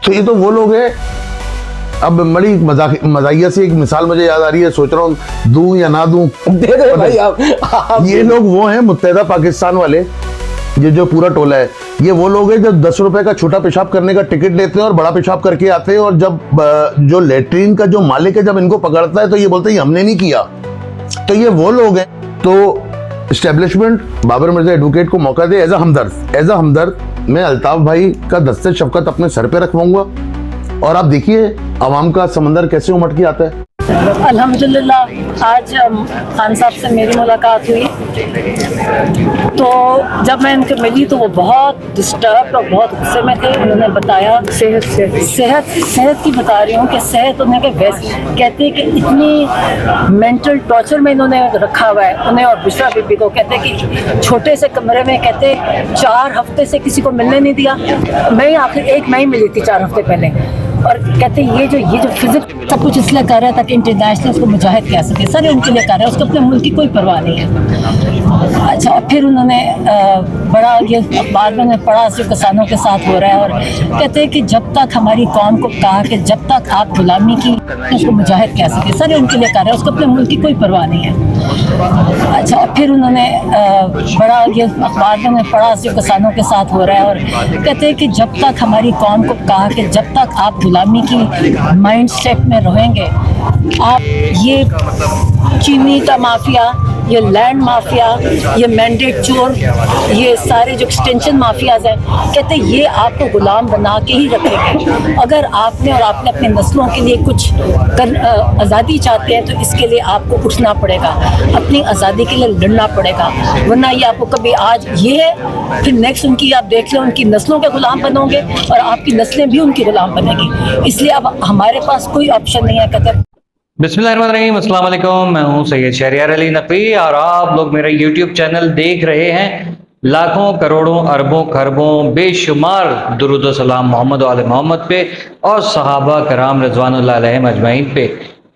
तो ये तो वो लोग हैं। अब बड़ी मजाकिया सी एक मिसाल मुझे याद आ रही है, सोच रहा हूँ दूं या ना दूं। दे दे भाई आप ये लोग वो हैं मुत्तहदा पाकिस्तान वाले, ये जो पूरा टोला है, ये वो लोग हैं जो 10 रुपए का छोटा पेशाब करने का टिकट लेते हैं और बड़ा पेशाब करके आते हैं, और जब जो लेटरिन का जो मालिक है जब इनको पकड़ता है तो ये बोलते हैं हमने नहीं किया। तो ये वो लोग हैं। तो एस्टेब्लिशमेंट बाबर मिर्जा एडवोकेट को मौका दे एज अ हमदर्द मैं अल्ताफ भाई का दस्ते शफकत अपने सर पे रखवाऊंगा, और आप देखिए अवाम का समंदर कैसे उमड़ के आता है। अल्हम्दुलिल्लाह आज खान साहब से मेरी मुलाकात हुई, तो जब मैं इनके मिली तो वो बहुत डिस्टर्ब और बहुत गुस्से में थे। उन्होंने बताया सेहत की बता रही हूँ कि सेहत उन्हें वैसे कहते हैं कि इतनी मेंटल टॉर्चर में इन्होंने रखा हुआ है उन्हें और बुशरा बीबी को। कहते हैं कि छोटे से कमरे में कहते 4 हफ्ते से किसी को मिलने नहीं दिया। मैं आखिर मैं ही मिली थी 4 हफ्ते पहले, और कहते ये जो फिजिक्स सब कुछ इसलिए कर रहा था कि इंटरनेशनल उसको मुजाहिद कह सके। सर उनके लिए कर रहे हैं, उसको अपने मुल्क की कोई परवाह नहीं है। अच्छा, और फिर उन्होंने बड़ा ये अखबार में पढ़ा जो किसानों के साथ हो रहा है, और कहते हैं कि जब तक हमारी कौम को कहा कि जब तक आप गुलामी की उसको मुजाहिद कह सके। सर उनके लिए कर रहे हैं, उसको अपने मुल्क की कोई परवाह नहीं है। अच्छा, और फिर उन्होंने बड़ा ये अखबार में पढ़ा जो किसानों के साथ हो रहा है, और कहते हैं कि जब तक हमारी कौम को कहा कि जब तक आप गुलामी की माइंड सेट में रहेंगे, आप ये चीनी का माफिया, ये लैंड माफिया, ये मैंडेट चोर, ये सारे जो एक्सटेंशन माफियाज हैं, कहते हैं ये आपको गुलाम बना के ही रखेंगे। अगर आपने और आपने अपने नस्लों के लिए कुछ आज़ादी चाहते हैं तो इसके लिए आपको उठना पड़ेगा, अपनी आज़ादी के लिए लड़ना पड़ेगा, वरना ये आपको कभी आज ये है फिर नेक्स्ट उनकी आप देख लें उनकी नस्लों के गुलाम बनोगे और आपकी नस्लें भी उनकी गुलाम बनेगी। इसलिए अब हमारे पास कोई ऑप्शन नहीं है। कहते बिस्मिल्लाहिर्रहमानिर्रहीम, अस्सलाम वालेकुम। मैं हूं सैयद शहरियार अली नकवी और आप लोग मेरा यूट्यूब चैनल देख रहे हैं। लाखों करोड़ों अरबों खरबों बेशुमार दुरूद व सलाम मोहम्मद वाले मोहम्मद पे और सहाबा कराम रिज़वानुल्लाह अलैहिम अजमईन पे।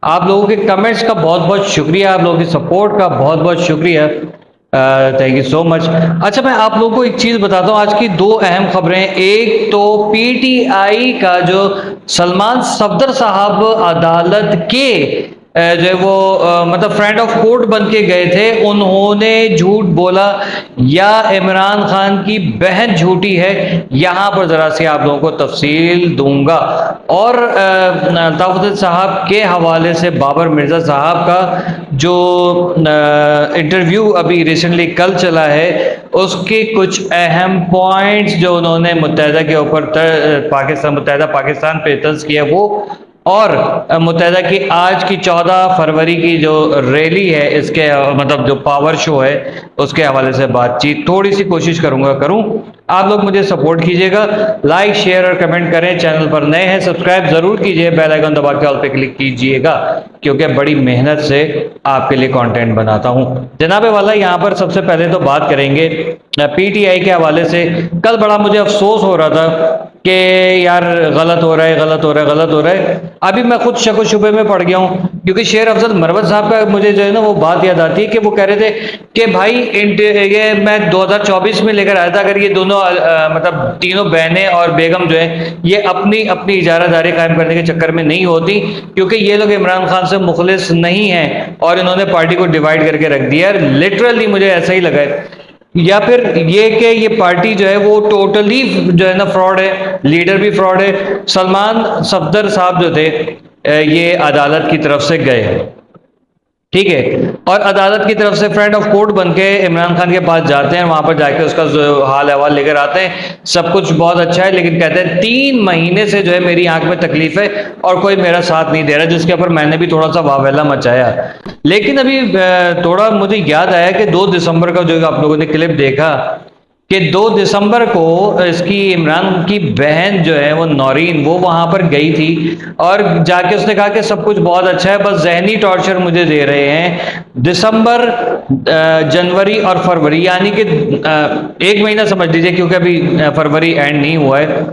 आप लोगों के कमेंट्स का बहुत बहुत शुक्रिया, आप लोगों की सपोर्ट का बहुत बहुत शुक्रिया, थैंक यू सो मच। अच्छा, मैं आप लोगों को एक चीज़ बताता हूँ। आज की 2 अहम खबरें। एक तो पीटीआई का जो सलमान सफदर साहब अदालत के जो है वो मतलब फ्रेंड ऑफ कोर्ट बन के गए थे, उन्होंने झूठ बोला या इमरान खान की बहन झूठी है, यहाँ पर ज़रा सी आप लोगों को तफसील दूंगा। और अल्ताफ साहब के हवाले से बाबर मिर्ज़ा साहब का जो इंटरव्यू अभी रिसेंटली कल चला है, उसके कुछ अहम पॉइंट्स जो उन्होंने मुत्तहदा के ऊपर मुत्तहदा पाकिस्तान पे तर्ज किया वो, और मुत्तहदा की आज की 14 फरवरी की जो रैली है इसके मतलब जो पावर शो है उसके हवाले से बातचीत थोड़ी सी कोशिश करूं। आप लोग मुझे सपोर्ट कीजिएगा, लाइक शेयर और कमेंट करें। चैनल पर नए हैं सब्सक्राइब जरूर कीजिए, बेल आइकन दबा के ऑल पे क्लिक कीजिएगा, क्योंकि बड़ी मेहनत से आपके लिए कंटेंट बनाता हूं। जनाबे वाला यहाँ पर सबसे पहले तो बात करेंगे पीटीआई के हवाले से। कल बड़ा मुझे अफसोस हो रहा था कि यार गलत हो रहा है। अभी मैं खुद शक शुबे में पड़ गया हूँ, क्योंकि शेर अफजल मरवत साहब का मुझे जो है ना वो बात याद आती है कि वो कह रहे थे कि भाई ये मैं 2024 में लेकर आया था, अगर ये दोनों मतलब तीनों बहनें और बेगम जो है ये अपनी इजारादारी कायम करने के चक्कर में नहीं होती, क्योंकि ये लोग इमरान खान से मुखलिस नहीं हैं और इन्होंने पार्टी को डिवाइड करके रख दिया। लिटरली मुझे ऐसा ही लगा है, या फिर ये कि ये पार्टी जो है वो टोटली जो है ना फ्रॉड है, लीडर भी फ्रॉड है। सलमान सफदर साहब जो थे ये अदालत की तरफ से गए, ठीक है, और अदालत की तरफ से फ्रेंड ऑफ कोर्ट बन के इमरान खान के पास जाते हैं, वहां पर जाके उसका जो हाल अहवाल लेकर आते हैं। सब कुछ बहुत अच्छा है, लेकिन कहते हैं 3 महीने से जो है मेरी आंख में तकलीफ है और कोई मेरा साथ नहीं दे रहा, जिसके ऊपर मैंने भी थोड़ा सा वावेला मचाया। लेकिन अभी थोड़ा मुझे याद आया कि 2 दिसंबर का जो आप लोगों ने क्लिप देखा कि 2 दिसंबर को इसकी इमरान की बहन जो है वो नौरीन वो वहाँ पर गई थी और जाके उसने कहा कि सब कुछ बहुत अच्छा है, बस जहनी टॉर्चर मुझे दे रहे हैं। दिसंबर, जनवरी और फरवरी, यानी कि 1 महीना समझ लीजिए, क्योंकि अभी फरवरी एंड नहीं हुआ है,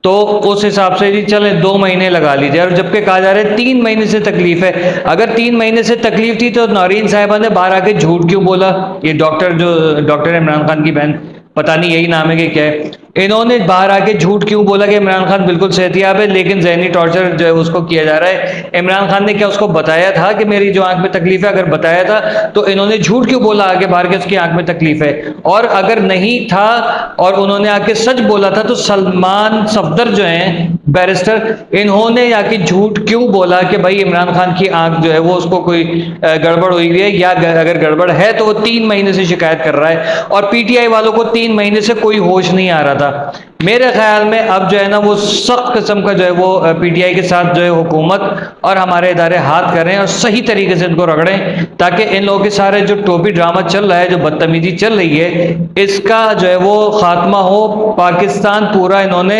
तो उस हिसाब से जी चले 2 महीने लगा लीजिए। और जबकि कहा जा रहा है 3 महीने से तकलीफ है। अगर 3 महीने से तकलीफ थी तो नौरीन साहिबा ने बाहर आके झूठ क्यों बोला? ये डॉक्टर इमरान खान की बहन, पता नहीं यही नाम है कि क्या है, इन्होंने बाहर आके झूठ क्यों बोला कि इमरान खान बिल्कुल सेहतियाब है, लेकिन जहनी टॉर्चर जो है उसको किया जा रहा है। इमरान खान ने क्या उसको बताया था कि मेरी जो आंख में तकलीफ है? अगर बताया था तो इन्होंने झूठ क्यों बोला आगे बाहर के उसकी आंख में तकलीफ है? और अगर नहीं था और उन्होंने आके सच बोला था तो सलमान सफदर जो हैं बैरिस्टर, इन्होंने आके झूठ क्यों बोला कि भाई इमरान खान की आंख जो है वो उसको कोई गड़बड़ हुई है, या अगर गड़बड़ है तो वो 3 महीने से शिकायत कर रहा है और पीटीआई वालों को 3 महीने से कोई होश नहीं आ रहा था। मेरे ख्याल में अब जो है ना वो सख्त किस्म का जो है वो पीटीआई के साथ जो है हुकूमत और हमारे इदारे हाथ करें और सही तरीके से इनको रगड़ें, ताकि इन लोगों के सारे जो टोपी ड्रामा चल रहा है, जो बदतमीजी चल रही है, इसका जो है वो खात्मा हो। पाकिस्तान पूरा इन्होंने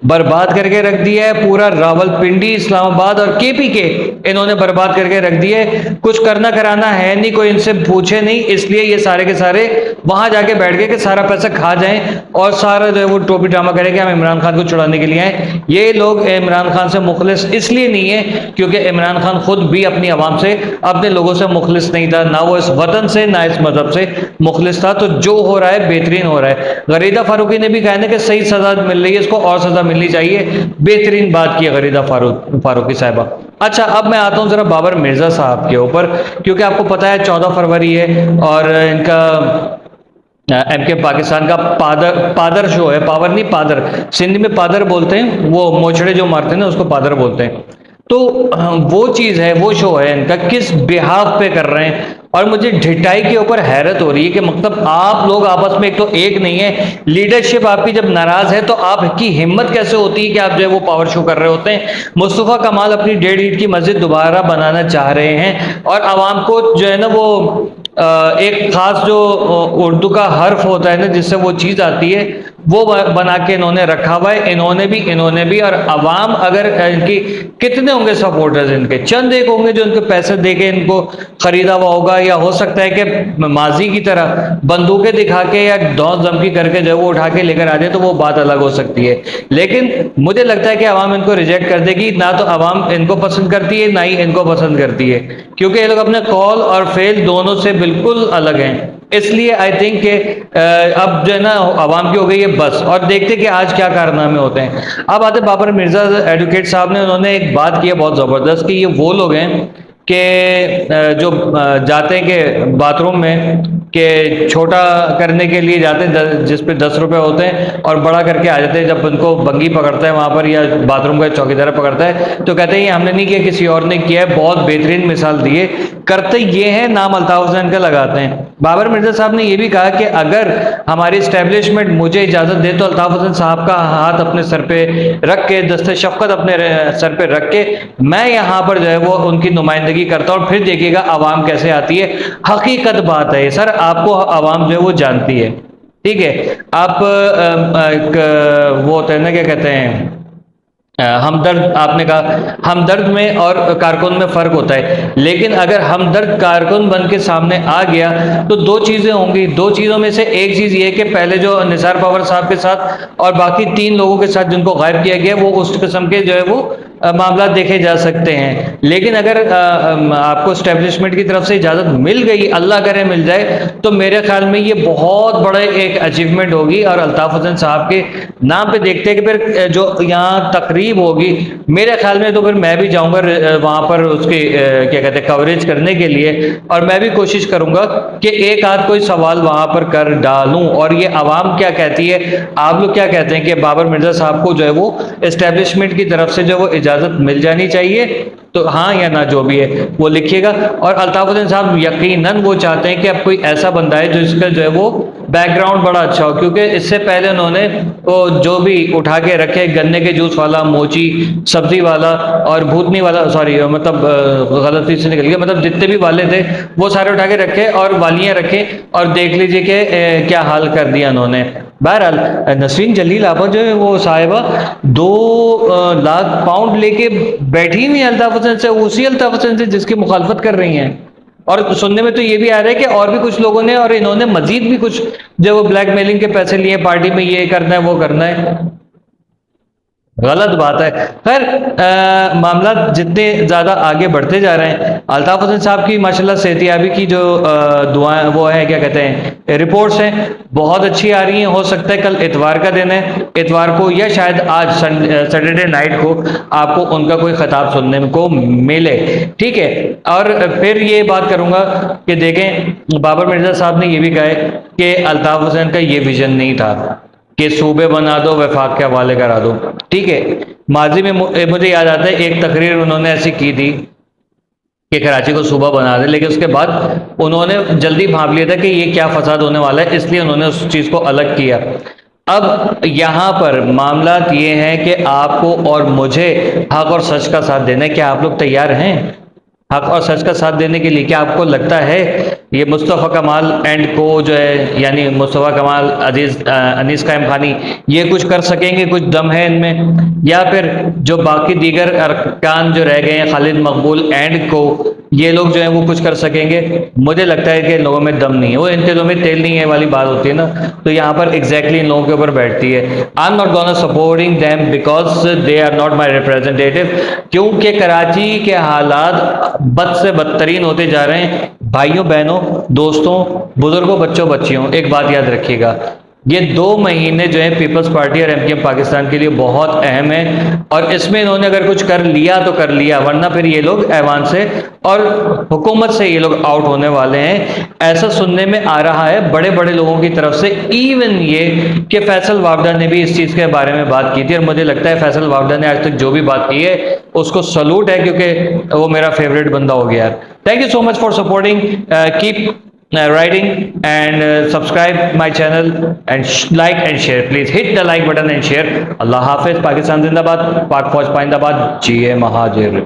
बर्बाद करके रख दिया है, पूरा रावलपिंडी, इस्लामाबाद और केपी के इन्होंने बर्बाद करके रख दिए। कुछ करना कराना है नहीं, कोई इनसे पूछे नहीं, इसलिए ये सारे के सारे वहां जाके बैठ गए कि सारा पैसा खा जाएं और सारा जो है वो टोपी ड्रामा करें कि हम इमरान खान को छुड़ाने के लिए आए। ये लोग इमरान खान से मुखलिस इसलिए नहीं है क्योंकि इमरान खान खुद भी अपनी आवाम से, अपने लोगों से मुखलिस नहीं था, ना वो इस वतन से ना इस मजहब से मुखलिस था। तो जो हो रहा है बेहतरीन हो रहा है। गरीदा फारूकी ने भी कहा ना कि सही सजा मिल रही है, इसको और सजा मिलनी चाहिए। बेहतरीन बात की है गरीदा फारूकी साहिबा। अच्छा, अब मैं आता हूँ जरा बाबर मिर्जा साहब के ऊपर, क्योंकि आपको पता है 14 फरवरी है और इनका एमके पाकिस्तान का पादर शो है। पावर नहीं, पादर, सिंधी में पादर बोलते हैं, वो मोचड़े जो मारते हैं ना उसको पादर बोलते हैं। तो वो चीज़ है, वो शो है इनका, किस बिहाफ पे कर रहे हैं। और मुझे ढिठाई के ऊपर हैरत हो रही है कि मतलब आप लोग आपस में एक नहीं है, लीडरशिप आपकी जब नाराज है तो आपकी हिम्मत कैसे होती है कि आप जो है वो पावर शो कर रहे होते हैं। मुस्तफ़ा कमाल अपनी 1.5 ईंट की मस्जिद दोबारा बनाना चाह रहे हैं और आवाम को जो है ना वो एक खास जो उर्दू का हर्फ होता है ना जिससे वो चीज़ आती है, वो बना के इन्होंने रखा हुआ है। इन्होंने भी और अवाम अगर इनकी कितने होंगे सपोर्टर्स, इनके चंद एक होंगे जो इनके पैसे दे के इनको खरीदा हुआ होगा, या हो सकता है कि माजी की तरह बंदूकें दिखा के या दौड़ धमकी करके जो वो उठा के लेकर आ जाए, तो वो बात अलग हो सकती है। लेकिन मुझे लगता है कि अवाम इनको रिजेक्ट कर देगी। ना तो अवाम इनको पसंद करती है, ना ही इनको पसंद करती है, क्योंकि ये लोग अपने कॉल और फेल दोनों से बिल्कुल अलग हैं। इसलिए आई थिंक कि अब जो है ना आवाम की हो गई है बस, और देखते कि आज क्या कारनामे होते हैं। अब आते बाबर मिर्जा एडवोकेट साहब ने, उन्होंने एक बात की है बहुत ज़बरदस्त कि ये वो लोग हैं कि जो जाते हैं कि बाथरूम में कि छोटा करने के लिए जाते हैं जिस पे 10 रुपए होते हैं और बड़ा करके आ जाते हैं। जब उनको बंगी पकड़ता है वहाँ पर या बाथरूम का चौकीदार पकड़ता है तो कहते हैं ये हमने नहीं किया, किसी और ने किया है। बहुत बेहतरीन मिसाल दिए, करते ये हैं, नाम अल्ताफ हुसैन का लगाते हैं। बाबर मिर्जा साहब ने यह भी कहा कि अगर हमारी इस्टेब्लिशमेंट मुझे इजाज़त दे तो अल्ताफ हुसैन साहब का हाथ अपने सर पे रख के, दस्ते शफकत अपने सर पे रख के मैं यहाँ पर जो है वो उनकी नुमाइंदगी करता हूँ, फिर देखिएगा आवाम कैसे आती है। हकीकत बात है सर, आपको आवाम जो है वो जानती है, ठीक है। आप वो होता है ना, क्या कहते हैं, हमदर्द, आपने कहा हमदर्द में और कारकुन में फ़र्क होता है, लेकिन अगर हमदर्द कारकुन बन के सामने आ गया तो 2 चीज़ें होंगी। 2 चीज़ों में से एक चीज़ ये कि पहले जो निसार पवार साहब के साथ और बाकी 3 लोगों के साथ जिनको गायब किया गया, वो उस किस्म के जो है वो मामला देखे जा सकते हैं। लेकिन अगर आपको स्टैब्लिशमेंट की तरफ से इजाज़त मिल गई, अल्लाह करे मिल जाए, तो मेरे ख्याल में ये बहुत बड़े एक अचीवमेंट होगी। और अल्ताफ हुसैन साहब के नाम पे देखते हैं कि फिर जो यहाँ तकरीब होगी, मेरे ख्याल में तो फिर मैं भी जाऊँगा वहाँ पर उसके क्या कहते हैं कवरेज करने के लिए, और मैं भी कोशिश करूँगा कि एक आध कोई सवाल वहाँ पर कर डालूँ। और ये आवाम क्या कहती है, आप लोग क्या कहते हैं कि बाबर मिर्जा साहब को जो है वो इस्टेब्लिशमेंट की तरफ से जो वो इजाज़त मिल जानी चाहिए, तो हाँ या ना जो भी है वो लिखिएगा। और अल्ताफ हुसैन साहब यकीनन वो चाहते हैं कि अब कोई ऐसा बंदा है जो इसका जो है वो बैकग्राउंड बड़ा अच्छा हो, क्योंकि इससे पहले उन्होंने वो जो भी उठा के रखे, गन्ने के जूस वाला, मोची सब्जी वाला और भूतनी वाला, सॉरी मतलब गलती से निकल गया, मतलब जितने भी वाले थे वो सारे उठा के रखे और वालियाँ रखे, और देख लीजिए कि क्या हाल कर दिया उन्होंने। बहरहाल नसरीन जलील आपा जो है वो साहिबा 2 लाख पाउंड लेके बैठी हुई अल्ताफ हुसैन से, उसी अल्ताफ हुसैन से जिसकी मुखालफत कर रही हैं। और सुनने में तो ये भी आ रहा है कि और भी कुछ लोगों ने और इन्होंने मजीद भी कुछ जो वो ब्लैकमेलिंग के पैसे लिए, पार्टी में ये करना है वो करना है। गलत बात है। खैर मामला जितने ज़्यादा आगे बढ़ते जा रहे हैं, अल्ताफ हुसैन साहब की माशाल्लाह सेहतियाबी की जो दुआएं वो है, क्या कहते हैं, रिपोर्ट्स हैं, बहुत अच्छी आ रही हैं। हो सकता है कल इतवार का दिन है, इतवार को या शायद आज सैटरडे नाइट को आपको उनका कोई खिताब सुनने को मिले, ठीक है। और फिर ये बात करूँगा कि देखें, बाबर मिर्ज़ा साहब ने ये भी कहा है कि अल्ताफ हुसैन का ये विजन नहीं था कि सूबे बना दो, वफाक के हवाले करा दो, ठीक है। माजी में मुझे याद आता है एक तकरीर उन्होंने ऐसी की थी कि कराची को सूबा बना दे, लेकिन उसके बाद उन्होंने जल्दी भांप लिया था कि ये क्या फसाद होने वाला है, इसलिए उन्होंने उस चीज़ को अलग किया। अब यहाँ पर मामला ये है कि आपको और मुझे हक और सच का साथ देना है। क्या आप लोग तैयार हैं हक और सच का साथ देने के लिए? क्या आपको लगता है ये मुस्तफ़ा कमाल एंड को जो है, यानी मुस्तफ़ा कमाल, अनीस कायम खानी, ये कुछ कर सकेंगे? कुछ दम है इनमें? या फिर जो बाकी दीगर अरकान जो रह गए हैं, खालिद मकबूल एंड को, ये लोग जो है वो कुछ कर सकेंगे? मुझे लगता है कि इन लोगों में दम नहीं है, वो इनके दिलों में तेल नहीं है वाली बात होती है ना। तो यहाँ पर एग्जैक्टली इन लोगों के ऊपर बैठती है। I am not gonna supporting them because they are not my representative, क्योंकि कराची के हालात बद से बदतरीन होते जा रहे हैं। भाइयों बहनों, दोस्तों, बुजुर्गों, बच्चों बच्चियों, एक बात याद रखिएगा, ये 2 महीने जो है पीपल्स पार्टी और एमकेएम पाकिस्तान के लिए बहुत अहम है, और इसमें इन्होंने अगर कुछ कर लिया तो कर लिया, वरना फिर ये लोग ऐवान से और हुकूमत से ये लोग आउट होने वाले हैं। ऐसा सुनने में आ रहा है बड़े बड़े लोगों की तरफ से, इवन ये कि फैसल वावडा ने भी इस चीज़ के बारे में बात की थी, और मुझे लगता है फैसल वावडा ने आज तक जो भी बात की है उसको सलूट है, क्योंकि वो मेरा फेवरेट बंदा हो गया। Thank you so much for supporting, keep writing and subscribe my channel and like and share. Please hit the like button and share. Allah Hafiz. Pakistan Zindabad. Pak Fauj Paindabaad. GA Mahajer.